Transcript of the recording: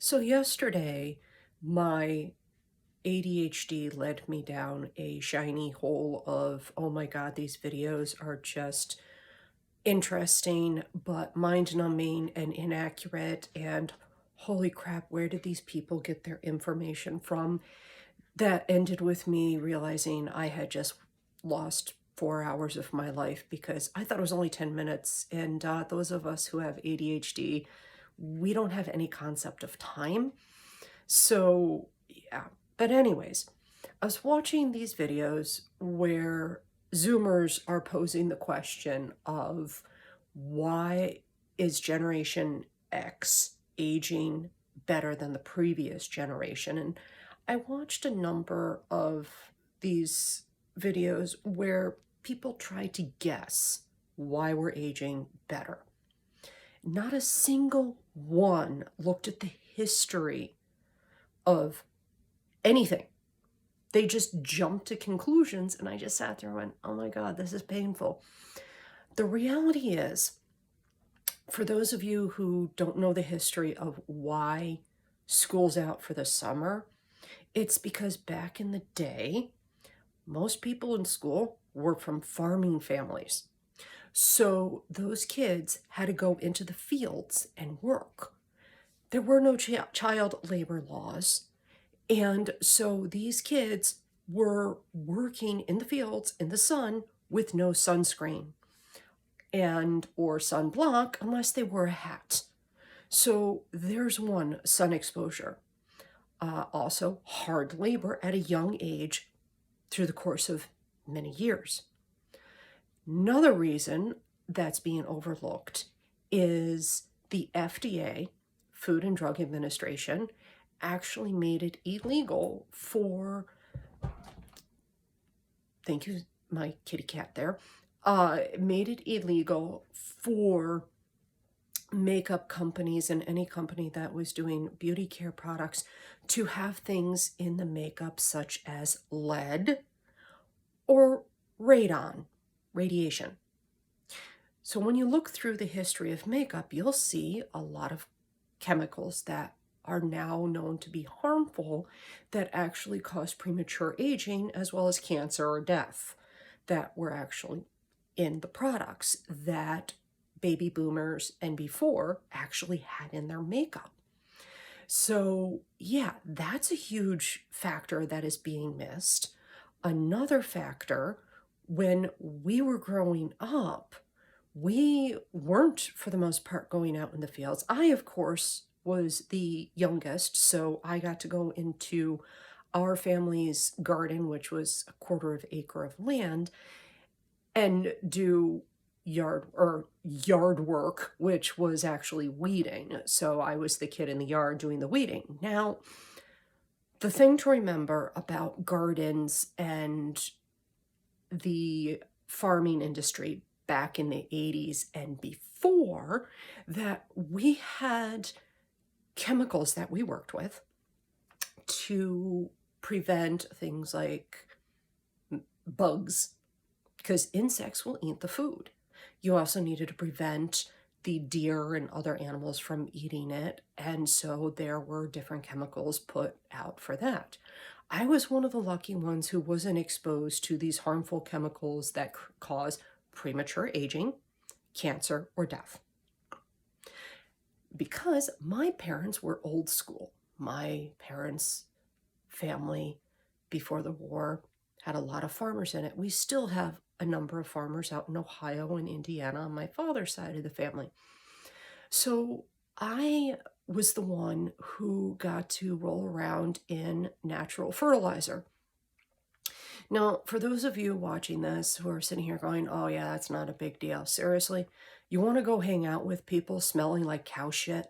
So yesterday, my ADHD led me down a shiny hole of, oh my God, these videos are just interesting, but mind-numbing and inaccurate. And holy crap, where did these people get their information from? That ended with me realizing I had just lost 4 hours of my life because I thought it was only 10 minutes. And those of us who have ADHD, we don't have any concept of time. So, yeah. But anyways, I was watching these videos where Zoomers are posing the question of why is Generation X aging better than the previous generation? And I watched a number of these videos where people try to guess why we're aging better. Not a single one looked at the history of anything. They just jumped to conclusions, and I just sat there and went, oh my God, this is painful. The reality is, for those of you who don't know the history of why school's out for the summer, it's because back in the day, most people in school were from farming families. So those kids had to go into the fields and work. There were no child labor laws. And so these kids were working in the fields in the sun with no sunscreen and or sunblock unless they wore a hat. So there's one, sun exposure. Also hard labor at a young age through the course of many years. Another reason that's being overlooked is the FDA, Food and Drug Administration, actually made it illegal for, thank you, my kitty cat there, made it illegal for makeup companies and any company that was doing beauty care products to have things in the makeup such as lead or radon, radiation. So when you look through the history of makeup, you'll see a lot of chemicals that are now known to be harmful that actually cause premature aging as well as cancer or death that were actually in the products that baby boomers and before actually had in their makeup. So yeah, that's a huge factor that is being missed. Another factor, when we were growing up, we weren't, for the most part, going out in the fields. I, of course, was the youngest, so I got to go into our family's garden, which was a quarter of acre of land, and do yard work, which was actually weeding. So I was the kid in the yard doing the weeding. Now, the thing to remember about gardens and the farming industry back in the 80s and before, that we had chemicals that we worked with to prevent things like bugs, because insects will eat the food. You also needed to prevent the deer and other animals from eating it, and so there were different chemicals put out for that. I was one of the lucky ones who wasn't exposed to these harmful chemicals that cause premature aging, cancer, or death. Because my parents were old school. My parents' family before the war had a lot of farmers in it. We still have a number of farmers out in Ohio and Indiana on my father's side of the family. So I was the one who got to roll around in natural fertilizer. Now, for those of you watching this who are sitting here going, oh yeah, that's not a big deal. Seriously, you want to go hang out with people smelling like cow shit?